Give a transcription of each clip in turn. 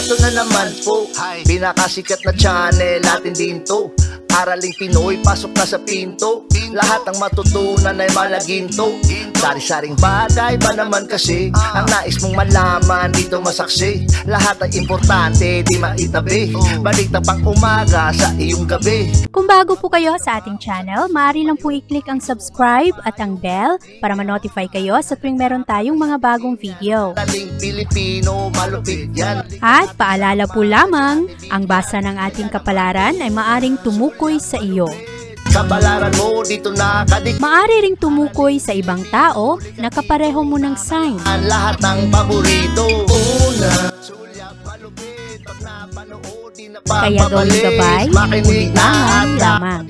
Eto na naman po, pinakasikat na channel natin din to. Araling Pinoy, pasok na sa pinto. Lahat ng matutunan ay malaginto. Sari-saring bagay ba naman kasi ang nais mong malaman dito masaksi. Lahat ay importante, di maitabi. Balik na pang umaga sa iyong gabi. Kung bago po kayo sa ating channel, maaari lang po i-click ang subscribe at ang bell para ma-notify kayo sa tuwing meron tayong mga bagong video. Taling Pilipino, malupit yan. At paalala po lamang, ang basa ng ating kapalaran ay maaring tumukoy sa iyo. Kapalaran mo dito nakadik. Maaari ring tumukoy sa ibang tao na kapareho mo ng sign. Ang lahat ng paborito. Una, sulyap, malupit. Pag napanood, di na Kaya gawing gabay, makinig na ulilangan at lamang.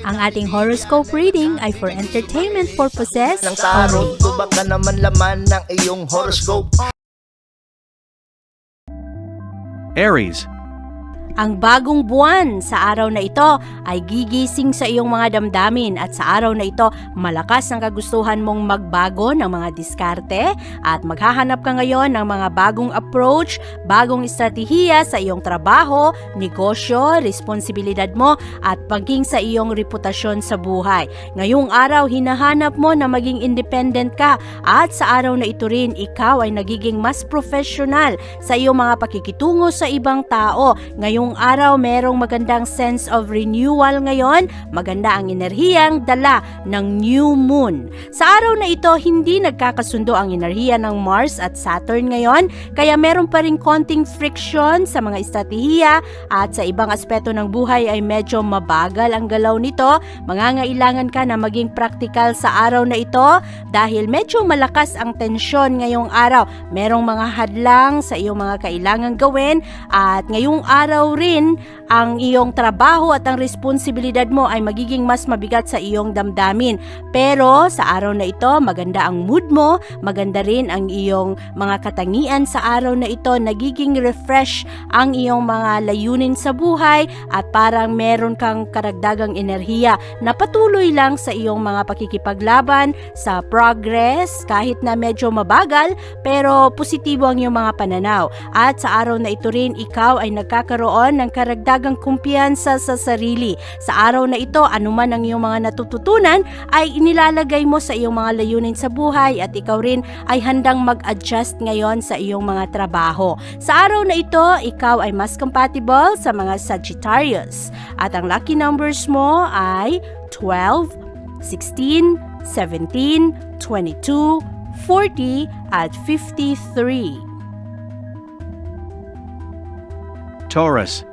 Ang ating horoscope reading ay for entertainment purposes ng tarot. only. Tubak ka naman laman ng iyong horoscope. Aries. Ang bagong buwan sa araw na ito ay gigising sa iyong mga damdamin at sa araw na ito malakas ang kagustuhan mong magbago ng mga diskarte at maghahanap ka ngayon ng mga bagong approach, bagong estratehiya sa iyong trabaho, negosyo, responsibilidad mo at paging sa iyong reputasyon sa buhay. Ngayong araw hinahanap mo na maging independent ka at sa araw na ito rin ikaw ay nagiging mas professional sa iyong mga pakikitungo sa ibang tao. Ngayong araw merong magandang sense of renewal ngayon, maganda ang enerhiyang dala ng new moon. Sa araw na ito, hindi nagkakasundo ang enerhiya ng Mars at Saturn ngayon, kaya meron pa rin konting friction sa mga estratehiya at sa ibang aspeto ng buhay ay medyo mabagal ang galaw nito. Mangangailangan ka na maging practical sa araw na ito dahil medyo malakas ang tensyon ngayong araw. Merong mga hadlang sa iyong mga kailangang gawin at ngayong araw rin ang iyong trabaho at ang responsibilidad mo ay magiging mas mabigat sa iyong damdamin. Pero sa araw na ito, maganda ang mood mo, maganda rin ang iyong mga katangian sa araw na ito, nagiging refresh ang iyong mga layunin sa buhay at parang meron kang karagdagang enerhiya na patuloy lang sa iyong mga pakikipaglaban sa progress kahit na medyo mabagal pero positibo ang iyong mga pananaw. At sa araw na ito rin, ikaw ay nagkakaroon ng karagdagang kumpiyansa sa sarili. Sa araw na ito, anuman ang iyong mga natututunan ay inilalagay mo sa iyong mga layunin sa buhay at ikaw rin ay handang mag-adjust ngayon sa iyong mga trabaho. Sa araw na ito, ikaw ay mas compatible sa mga Sagittarius at ang lucky numbers mo ay 12, 16, 17, 22, 40 at 53. Taurus.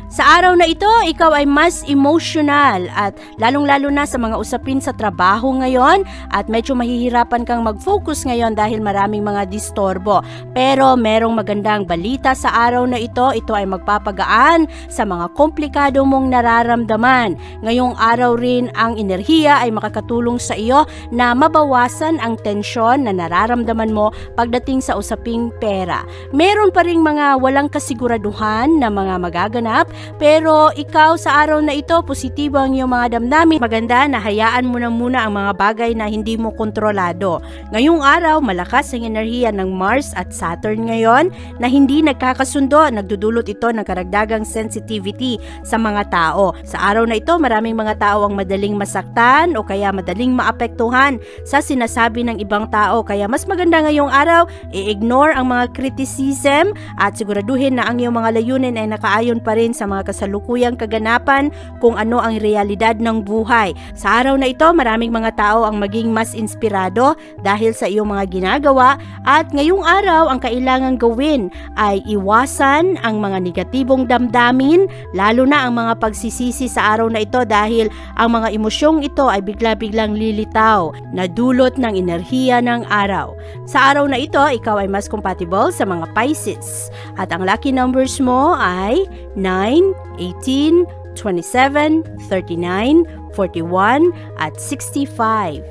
Sa araw na ito, ikaw ay mas emotional at lalong-lalo na sa mga usapin sa trabaho ngayon at medyo mahihirapan kang mag-focus ngayon dahil maraming mga distorbo. Pero merong magandang balita sa araw na ito ay magpapagaan sa mga komplikado mong nararamdaman. Ngayong araw rin ang enerhiya ay makakatulong sa iyo na mabawasan ang tensyon na nararamdaman mo pagdating sa usaping pera. Meron pa ring mga walang kasiguraduhan na mga magaganap pero ikaw sa araw na ito, positibo ang iyong mga damdamin. Maganda na hayaan mo na muna ang mga bagay na hindi mo kontrolado. Ngayong araw, malakas ang enerhiya ng Mars at Saturn ngayon na hindi nagkakasundo. Nagdudulot ito ng karagdagang sensitivity sa mga tao. Sa araw na ito, maraming mga tao ang madaling masaktan o kaya madaling maapektuhan sa sinasabi ng ibang tao. Kaya mas maganda ngayong araw, i-ignore ang mga criticism at siguraduhin na ang iyong mga layunin ay nakaayon pa rin sa mga kasalukuyang kaganapan kung ano ang realidad ng buhay. Sa araw na ito, maraming mga tao ang maging mas inspirado dahil sa iyong mga ginagawa at ngayong araw ang kailangang gawin ay iwasan ang mga negatibong damdamin, lalo na ang mga pagsisisi sa araw na ito dahil ang mga emosyong ito ay bigla-biglang lilitaw na dulot ng enerhiya ng araw. Sa araw na ito, ikaw ay mas compatible sa mga Pisces at ang lucky numbers mo ay 9, 18, 27, 39, 41 at 65.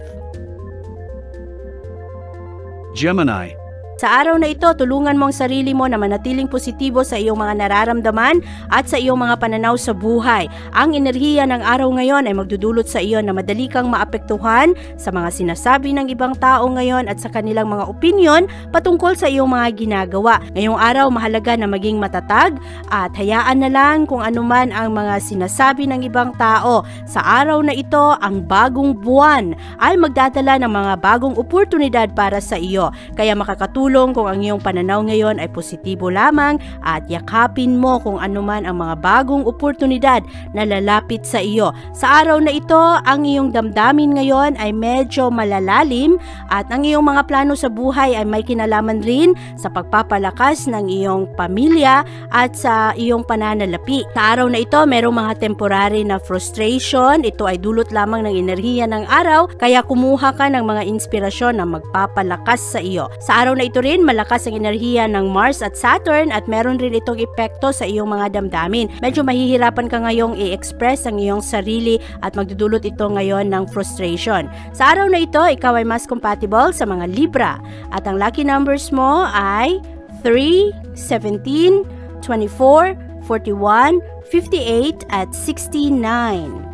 Gemini. Sa araw na ito, tulungan mo ang sarili mo na manatiling positibo sa iyong mga nararamdaman at sa iyong mga pananaw sa buhay. Ang enerhiya ng araw ngayon ay magdudulot sa iyo na madali kang maapektuhan sa mga sinasabi ng ibang tao ngayon at sa kanilang mga opinyon patungkol sa iyong mga ginagawa. Ngayong araw, mahalaga na maging matatag at hayaan na lang kung anuman ang mga sinasabi ng ibang tao. Sa araw na ito, ang bagong buwan ay magdadala ng mga bagong oportunidad para sa iyo. Kaya makakatulong kung ang iyong pananaw ngayon ay positibo lamang at yakapin mo kung anuman ang mga bagong oportunidad na lalapit sa iyo. Sa araw na ito, ang iyong damdamin ngayon ay medyo malalalim at ang iyong mga plano sa buhay ay may kinalaman rin sa pagpapalakas ng iyong pamilya at sa iyong pananalapi. Sa araw na ito, merong mga temporary na frustration. Ito ay dulot lamang ng enerhiya ng araw, kaya kumuha ka ng mga inspirasyon na magpapalakas sa iyo. Sa araw na ito rin, malakas ang enerhiya ng Mars at Saturn at meron rin itong epekto sa iyong mga damdamin. Medyo mahihirapan ka ngayong i-express ang iyong sarili at magdudulot ito ngayon ng frustration. Sa araw na ito, ikaw ay mas compatible sa mga Libra at ang lucky numbers mo ay 3, 17, 24, 41, 58 at 69.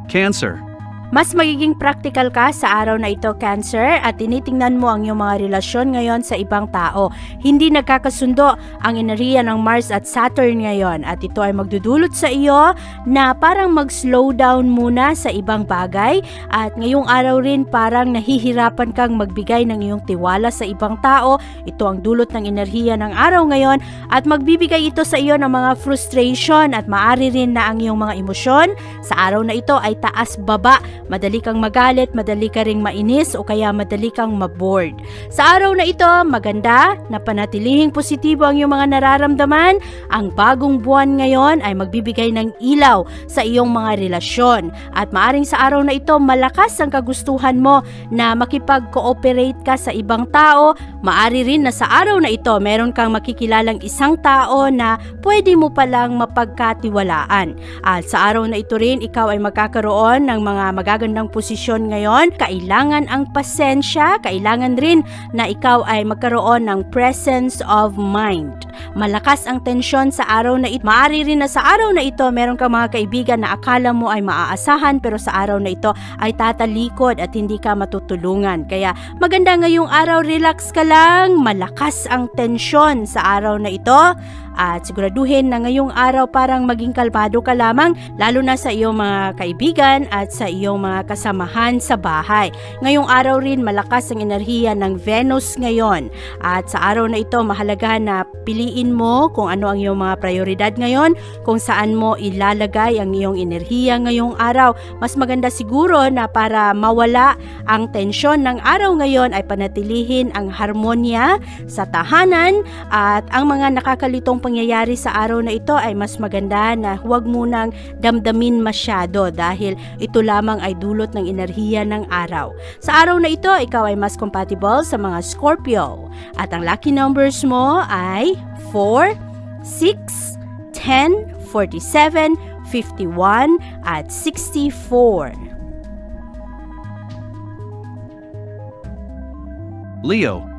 Cancer. Mas magiging practical ka sa araw na ito, Cancer, at tinitingnan mo ang iyong mga relasyon ngayon sa ibang tao. Hindi nagkakasundo ang enerhiya ng Mars at Saturn ngayon at ito ay magdudulot sa iyo na parang mag-slow down muna sa ibang bagay at ngayong araw rin parang nahihirapan kang magbigay ng iyong tiwala sa ibang tao. Ito ang dulot ng enerhiya ng araw ngayon at magbibigay ito sa iyo ng mga frustration at maaari rin na ang iyong mga emosyon sa araw na ito ay taas-baba. Madali kang magalit, madali ka ring mainis o kaya madali kang mabored. Sa araw na ito, maganda na panatilihing positibo ang iyong mga nararamdaman. Ang bagong buwan ngayon ay magbibigay ng ilaw sa iyong mga relasyon. At maaring sa araw na ito, malakas ang kagustuhan mo na makipag-cooperate ka sa ibang tao. Maari rin na sa araw na ito, meron kang makikilalang isang tao na pwede mo palang mapagkatiwalaan. At sa araw na ito rin, ikaw ay magkakaroon ng mga magagandang posisyon ngayon. Kailangan ang pasensya, kailangan rin na ikaw ay magkaroon ng presence of mind. Malakas ang tensyon sa araw na ito. Maaari rin na sa araw na ito, meron kang mga kaibigan na akala mo ay maaasahan pero sa araw na ito ay tatalikod at hindi ka matutulungan. Kaya maganda ngayong araw, relax ka lang, malakas ang tensyon sa araw na ito. At siguraduhin na ngayong araw parang maging kalmado ka lamang lalo na sa iyong mga kaibigan at sa iyong mga kasamahan sa bahay. Ngayong araw rin malakas ang enerhiya ng Venus ngayon at sa araw na ito mahalaga na piliin mo kung ano ang iyong mga prioridad ngayon, kung saan mo ilalagay ang iyong enerhiya ngayong araw. Mas maganda siguro na para mawala ang tensyon ng araw ngayon ay panatilihin ang harmonya sa tahanan at ang mga nakakalitong pangyayari sa araw na ito ay mas maganda na huwag munang damdamin masyado dahil ito lamang ay dulot ng enerhiya ng araw. Sa araw na ito, ikaw ay mas compatible sa mga Scorpio at ang lucky numbers mo ay 4, 6, 10, 47, 51 at 64. Leo.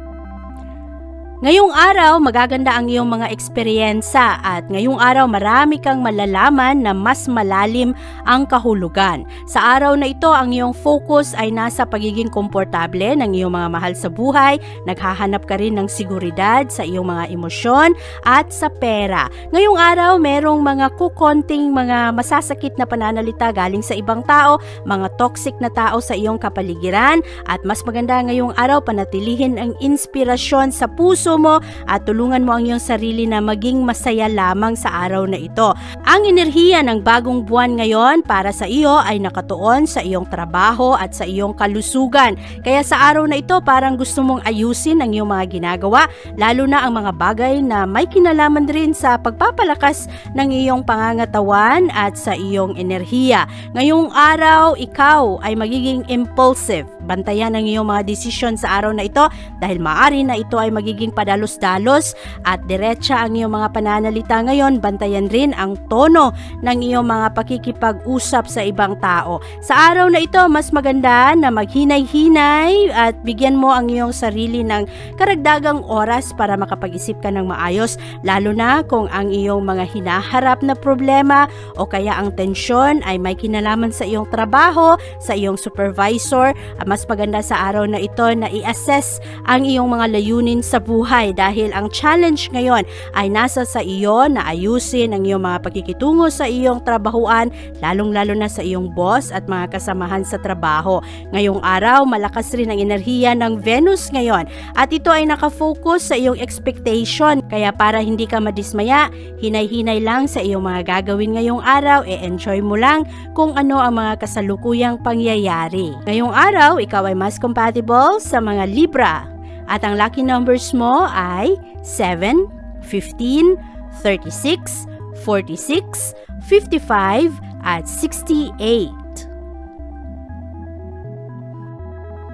Ngayong araw, magaganda ang iyong mga eksperyensa at ngayong araw marami kang malalaman na mas malalim ang kahulugan. Sa araw na ito, ang iyong focus ay nasa pagiging komportable ng iyong mga mahal sa buhay, naghahanap ka rin ng seguridad sa iyong mga emosyon at sa pera. Ngayong araw, merong mga kukonting mga masasakit na pananalita galing sa ibang tao, mga toxic na tao sa iyong kapaligiran at mas maganda ngayong araw panatilihin ang inspirasyon sa puso mo at tulungan mo ang iyong sarili na maging masaya lamang sa araw na ito. Ang enerhiya ng bagong buwan ngayon para sa iyo ay nakatuon sa iyong trabaho at sa iyong kalusugan. Kaya sa araw na ito parang gusto mong ayusin ang iyong mga ginagawa, lalo na ang mga bagay na may kinalaman rin sa pagpapalakas ng iyong pangangatawan at sa iyong enerhiya. Ngayong araw, ikaw ay magiging impulsive. Bantayan ang iyong mga desisyon sa araw na ito dahil maaari na ito ay magiging padalos-dalos at diretsa ang iyong mga pananalita ngayon. Bantayan rin ang tono ng iyong mga pakikipag-usap sa ibang tao. Sa araw na ito, mas maganda na maghinay-hinay at bigyan mo ang iyong sarili ng karagdagang oras para makapag-isip ka ng maayos, lalo na kung ang iyong mga hinaharap na problema o kaya ang tensyon ay may kinalaman sa iyong trabaho, sa iyong supervisor. Mas maganda sa araw na ito na i-assess ang iyong mga layunin sa buhay dahil ang challenge ngayon ay nasa sa iyo na ayusin ang iyong mga pagkikitungo sa iyong trabahuan, lalong-lalo na sa iyong boss at mga kasamahan sa trabaho. Ngayong araw, malakas rin ang enerhiya ng Venus ngayon at ito ay nakafocus sa iyong expectation. Kaya para hindi ka madismaya, hinay-hinay lang sa iyong mga gagawin ngayong araw, enjoy mo lang kung ano ang mga kasalukuyang pangyayari. Ngayong araw, ikaw ay mas compatible sa mga Libra at ang lucky numbers mo ay 7, 15, 36, 46, 55 at 68.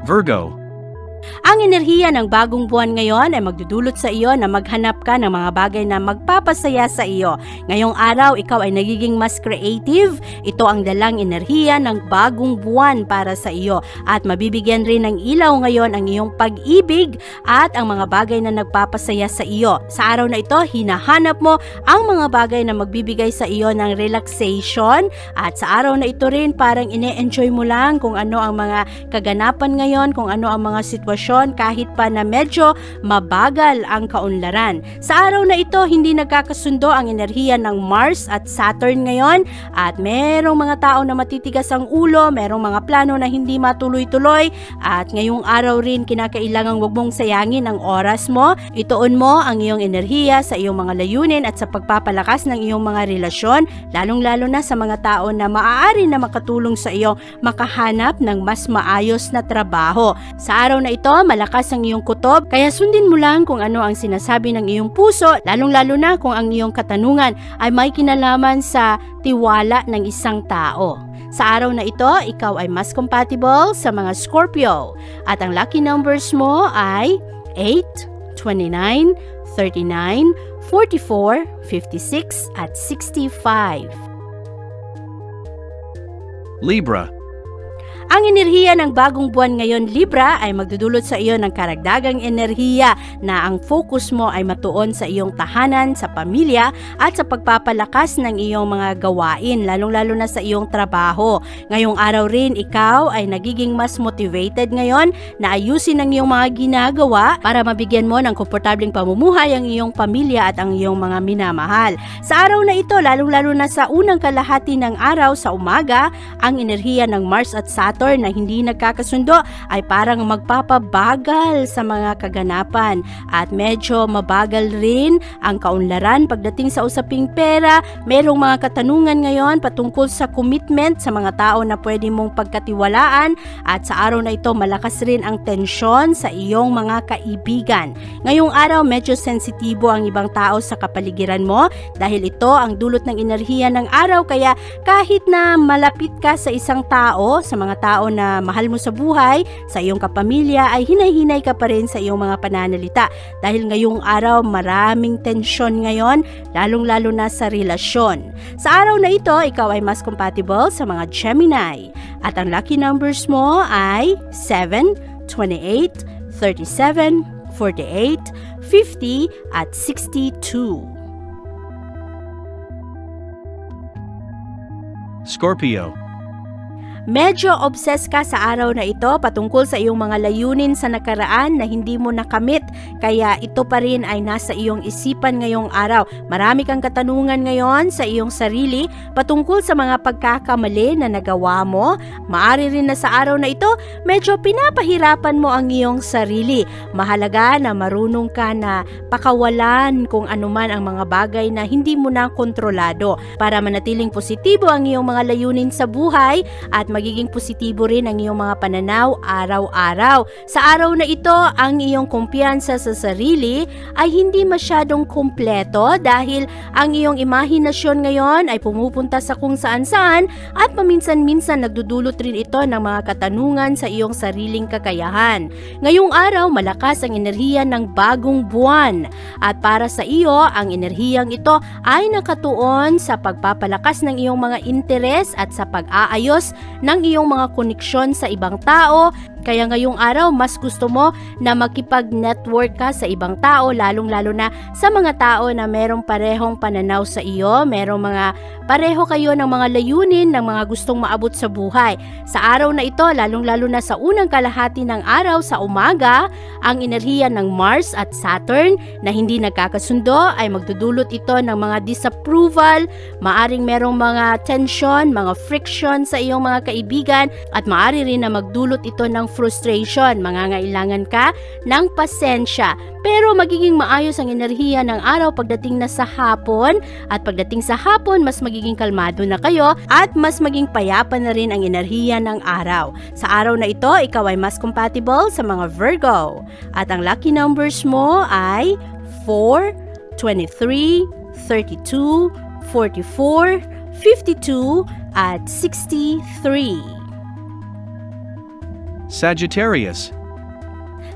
Virgo. Ang enerhiya ng bagong buwan ngayon ay magdudulot sa iyo na maghanap ka ng mga bagay na magpapasaya sa iyo. Ngayong araw, ikaw ay nagiging mas creative. Ito ang dalang enerhiya ng bagong buwan para sa iyo. At mabibigyan rin ng ilaw ngayon ang iyong pag-ibig at ang mga bagay na nagpapasaya sa iyo. Sa araw na ito, hinahanap mo ang mga bagay na magbibigay sa iyo ng relaxation. At sa araw na ito rin, parang ine-enjoy mo lang kung ano ang mga kaganapan ngayon, kung ano ang mga sitwasyon kahit pa na medyo mabagal ang kaunlaran. Sa araw na ito, hindi nagkakasundo ang enerhiya ng Mars at Saturn ngayon at merong mga tao na matitigas ang ulo, merong mga plano na hindi matuloy-tuloy at ngayong araw rin kinakailangang wag mong sayangin ang oras mo. Ituon mo ang iyong enerhiya sa iyong mga layunin at sa pagpapalakas ng iyong mga relasyon, lalong-lalo na sa mga tao na maaari na makatulong sa iyo makahanap ng mas maayos na trabaho. Sa araw na ito, malakas ang iyong kutob, kaya sundin mo lang kung ano ang sinasabi ng iyong puso, lalong-lalo na kung ang iyong katanungan ay may kinalaman sa tiwala ng isang tao. Sa araw na ito, ikaw ay mas compatible sa mga Scorpio at ang lucky numbers mo ay 8, 29, 39, 44, 56 at 65. Libra. Ang enerhiya ng bagong buwan ngayon, Libra, ay magdudulot sa iyo ng karagdagang enerhiya na ang focus mo ay matuon sa iyong tahanan, sa pamilya, at sa pagpapalakas ng iyong mga gawain, lalong-lalo na sa iyong trabaho. Ngayong araw rin, ikaw ay nagiging mas motivated ngayon na ayusin ang iyong mga ginagawa para mabigyan mo ng komportableng pamumuhay ang iyong pamilya at ang iyong mga minamahal. Sa araw na ito, lalong-lalo na sa unang kalahati ng araw sa umaga, ang enerhiya ng Mars at Saturn na hindi nagkakasundo ay parang magpapabagal sa mga kaganapan at medyo mabagal rin ang kaunlaran pagdating sa usaping pera. Merong mga katanungan ngayon patungkol sa commitment sa mga tao na pwede mong pagkatiwalaan at sa araw na ito malakas rin ang tensyon sa iyong mga kaibigan. Ngayong araw medyo sensitibo ang ibang tao sa kapaligiran mo dahil ito ang dulot ng enerhiya ng araw, kaya kahit na malapit ka sa isang tao, sa mga tao na mahal mo sa buhay, sa iyong kapamilya, ay hinay-hinay ka pa rin sa iyong mga pananalita dahil ngayong araw maraming tensyon ngayon, lalong-lalo na sa relasyon. Sa araw na ito, ikaw ay mas compatible sa mga Gemini at ang lucky numbers mo ay 7, 28, 37, 48, 50 at 62. Scorpio. Medyo obsessed ka sa araw na ito patungkol sa iyong mga layunin sa nakaraan na hindi mo nakamit, kaya ito pa rin ay nasa iyong isipan ngayong araw. Marami kang katanungan ngayon sa iyong sarili patungkol sa mga pagkakamali na nagawa mo. Maari rin na sa araw na ito, medyo pinapahirapan mo ang iyong sarili. Mahalaga na marunong ka na pakawalan kung anuman ang mga bagay na hindi mo na kontrolado para manatiling positibo ang iyong mga layunin sa buhay at magiging positibo rin ang iyong mga pananaw araw-araw. Sa araw na ito, ang iyong kumpiyansa sa sarili ay hindi masyadong kumpleto dahil ang iyong imahinasyon ngayon ay pumupunta sa kung saan-saan at paminsan-minsan nagdudulot rin ito ng mga katanungan sa iyong sariling kakayahan. Ngayong araw, malakas ang enerhiya ng bagong buwan at para sa iyo, ang enerhiyang ito ay nakatuon sa pagpapalakas ng iyong mga interes at sa pag-aayos ng iyong mga koneksyon sa ibang tao. Kaya ngayong araw, mas gusto mo na makipag-network ka sa ibang tao, lalong-lalo na sa mga tao na merong parehong pananaw sa iyo, merong mga pareho kayo ng mga layunin, ng mga gustong maabot sa buhay. Sa araw na ito, lalong-lalo na sa unang kalahati ng araw sa umaga, ang enerhiya ng Mars at Saturn na hindi nagkakasundo ay magdudulot ito ng mga disapproval, maaring merong mga tension, mga friction sa iyong mga kaibigan at maari rin na magdulot ito ng frustration. Mangangailangan ka ng pasensya. Pero magiging maayos ang enerhiya ng araw pagdating na sa hapon at pagdating sa hapon mas magiging kalmado na kayo at mas maging payapa na rin ang enerhiya ng araw. Sa araw na ito, ikaw ay mas compatible sa mga Virgo at ang lucky numbers mo ay 4, 23, 32, 44, 52 at 63. Sagittarius.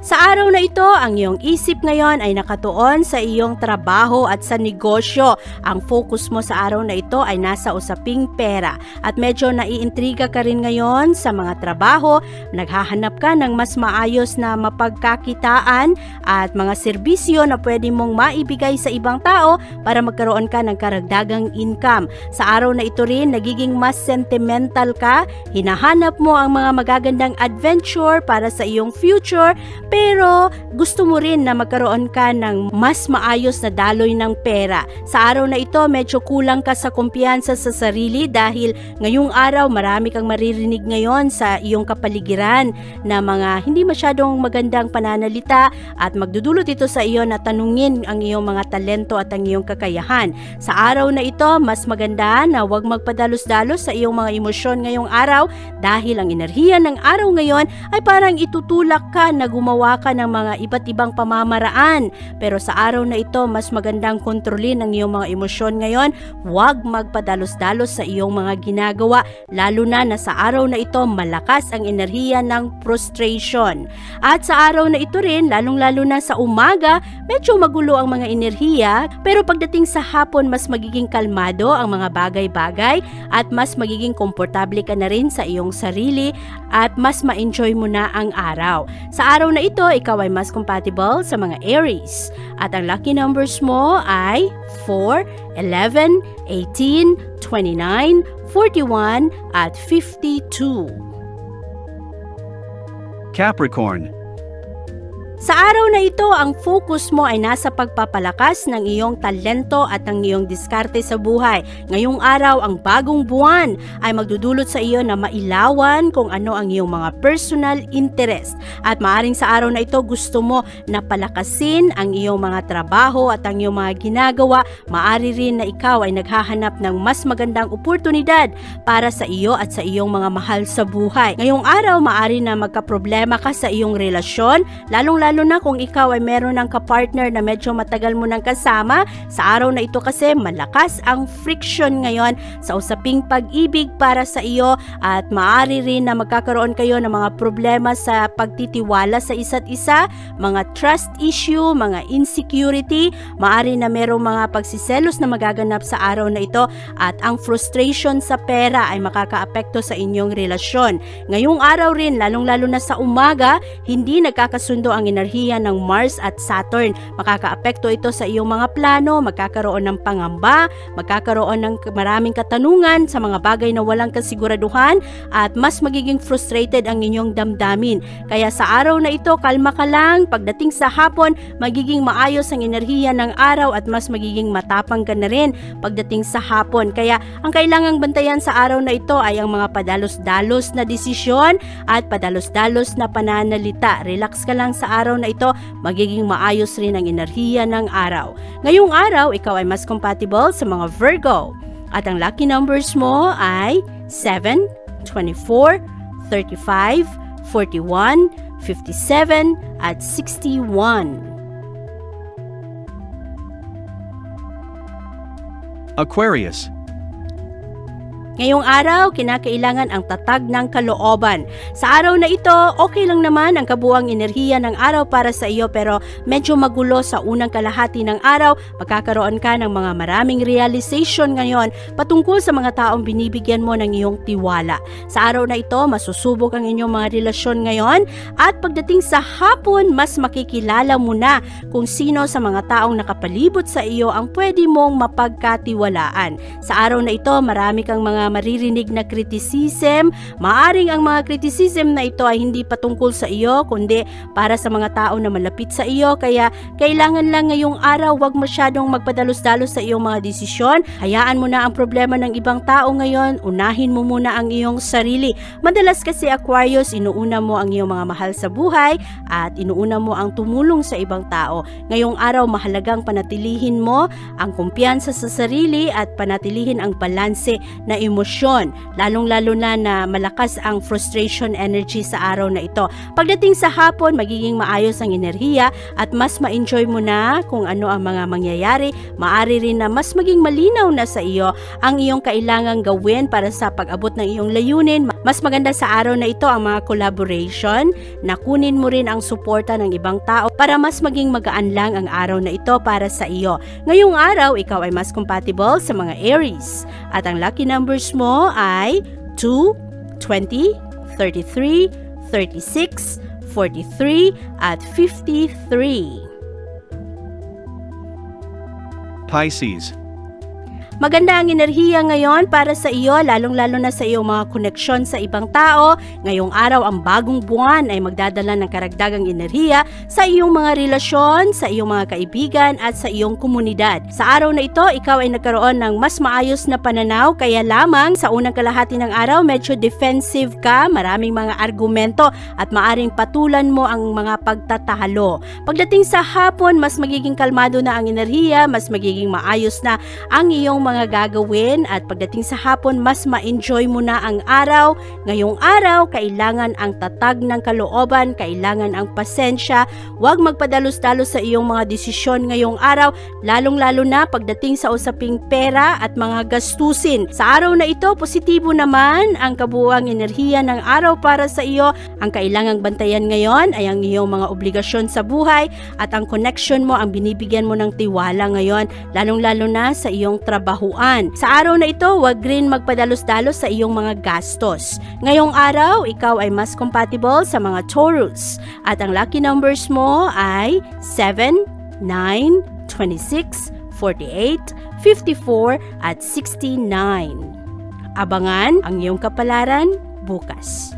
Sa araw na ito, ang iyong isip ngayon ay nakatuon sa iyong trabaho at sa negosyo. Ang focus mo sa araw na ito ay nasa usaping pera at medyo naiintriga ka rin ngayon sa mga trabaho. Naghahanap ka ng mas maayos na mapagkakitaan at mga serbisyo na pwede mong maibigay sa ibang tao para magkaroon ka ng karagdagang income. Sa araw na ito rin, nagiging mas sentimental ka. Hinahanap mo ang mga magagandang adventure para sa iyong future, pero gusto mo rin na magkaroon ka ng mas maayos na daloy ng pera. Sa araw na ito, medyo kulang ka sa kumpiyansa sa sarili dahil ngayong araw marami kang maririnig ngayon sa iyong kapaligiran na mga hindi masyadong magandang pananalita at magdudulot ito sa iyo na tanungin ang iyong mga talento at ang iyong kakayahan. Sa araw na ito, mas maganda na huwag magpadalos-dalos sa iyong mga emosyon ngayong araw dahil ang enerhiya ng araw ngayon ay parang itutulak ka na gumawa ka ng mga iba't ibang pamamaraan. Pero sa araw na ito, mas magandang kontrolin ang iyong mga emosyon ngayon. Huwag magpadalos-dalos sa iyong mga ginagawa, lalo na sa araw na ito, malakas ang enerhiya ng frustration. At sa araw na ito rin, lalong-lalo na sa umaga, medyo magulo ang mga enerhiya, pero pagdating sa hapon, mas magiging kalmado ang mga bagay-bagay at mas magiging komportable ka na rin sa iyong sarili at mas ma-enjoy mo na ang araw. Sa araw na ito, ikaw ay mas compatible sa mga Aries. At ang lucky numbers mo ay 4, 11, 18, 29, 41 at 52. Capricorn. Sa araw na ito, ang focus mo ay nasa pagpapalakas ng iyong talento at ng iyong diskarte sa buhay. Ngayong araw, ang bagong buwan ay magdudulot sa iyo na mailawan kung ano ang iyong mga personal interest. At maaring sa araw na ito, gusto mo na palakasin ang iyong mga trabaho at ang iyong mga ginagawa. Maari rin na ikaw ay naghahanap ng mas magandang oportunidad para sa iyo at sa iyong mga mahal sa buhay. Ngayong araw, maari na magkaproblema ka sa iyong relasyon, lalong-lalo na kung ikaw ay meron ng kapartner na medyo matagal mo nang kasama. Sa araw na ito kasi malakas ang friction ngayon sa usaping pag-ibig para sa iyo at maaari rin na magkakaroon kayo ng mga problema sa pagtitiwala sa isa't isa, mga trust issue, mga insecurity, maaari na merong mga pagsiselos na magaganap sa araw na ito at ang frustration sa pera ay makakaapekto sa inyong relasyon. Ngayong araw rin, lalong-lalo na sa umaga, hindi nagkakasundo ang enerhiya ng Mars at Saturn. Makakaapekto ito sa iyong mga plano, magkakaroon ng pangamba, magkakaroon ng maraming katanungan sa mga bagay na walang kasiguraduhan at mas magiging frustrated ang inyong damdamin. Kaya sa araw na ito, kalma ka lang. Pagdating sa hapon, magiging maayos ang enerhiya ng araw at mas magiging matapang ka na rin pagdating sa hapon. Kaya ang kailangang bantayan sa araw na ito ay ang mga padalos-dalos na desisyon at padalos-dalos na pananalita. Relax ka lang sa araw na ito, magiging maayos rin ang enerhiya ng araw. Ngayong araw, ikaw ay mas compatible sa mga Virgo. At ang lucky numbers mo ay 7, 24, 35, 41, 57, at 61. Aquarius. Ngayong araw, kinakailangan ang tatag ng kalooban. Sa araw na ito, okay lang naman ang kabuuang enerhiya ng araw para sa iyo pero medyo magulo sa unang kalahati ng araw. Magkakaroon ka ng mga maraming realization ngayon patungkol sa mga taong binibigyan mo ng iyong tiwala. Sa araw na ito, masusubok ang inyong mga relasyon ngayon at pagdating sa hapon, mas makikilala mo na kung sino sa mga taong nakapalibot sa iyo ang pwede mong mapagkatiwalaan. Sa araw na ito, marami kang mga maririnig na criticism. Maaring ang mga criticism na ito ay hindi patungkol sa iyo, kundi para sa mga tao na malapit sa iyo. Kaya kailangan lang ngayong araw wag masyadong magpadalos-dalos sa iyong mga desisyon. Hayaan mo na ang problema ng ibang tao ngayon. Unahin mo muna ang iyong sarili. Madalas kasi Aquarius, inuuna mo ang iyong mga mahal sa buhay at inuuna mo ang tumulong sa ibang tao. Ngayong araw, mahalagang panatilihin mo ang kumpiyansa sa sarili at panatilihin ang balanse na emosyon, lalong-lalo na malakas ang frustration energy sa araw na ito. Pagdating sa hapon, magiging maayos ang enerhiya at mas ma-enjoy mo na kung ano ang mga mangyayari. Maari rin na mas maging malinaw na sa iyo ang iyong kailangang gawin para sa pag-abot ng iyong layunin. Mas maganda sa araw na ito ang mga collaboration, na kunin mo rin ang suporta ng ibang tao para mas maging magaan lang ang araw na ito para sa iyo. Ngayong araw, ikaw ay mas compatible sa mga Aries at ang lucky numbers mo ay 2, 20, 33, 36, 43, at 53. Pisces. Maganda ang enerhiya ngayon para sa iyo, lalong-lalo na sa iyong mga koneksyon sa ibang tao. Ngayong araw, ang bagong buwan ay magdadala ng karagdagang enerhiya sa iyong mga relasyon, sa iyong mga kaibigan at sa iyong komunidad. Sa araw na ito, ikaw ay nagkaroon ng mas maayos na pananaw, kaya lamang sa unang kalahati ng araw, medyo defensive ka, maraming mga argumento at maaring patulan mo ang mga pagtatalo. Pagdating sa hapon, mas magiging kalmado na ang enerhiya, mas magiging maayos na ang iyong mga gagawin at pagdating sa hapon, mas ma-enjoy mo na ang araw. Ngayong araw, kailangan ang tatag ng kalooban, kailangan ang pasensya. Huwag magpadalos-dalos sa iyong mga desisyon ngayong araw, lalong-lalo na pagdating sa usaping pera at mga gastusin. Sa araw na ito, positibo naman ang kabuuang enerhiya ng araw para sa iyo. Ang kailangang bantayan ngayon ay ang iyong mga obligasyon sa buhay at ang connection mo ang binibigyan mo ng tiwala ngayon, lalong-lalo na sa iyong trabahuan. Sa araw na ito, huwag rin magpadalos-dalos sa iyong mga gastos. Ngayong araw, ikaw ay mas compatible sa mga Taurus at ang lucky numbers mo ay 7, 9, 26, 48, 54 at 69. Abangan ang iyong kapalaran bukas.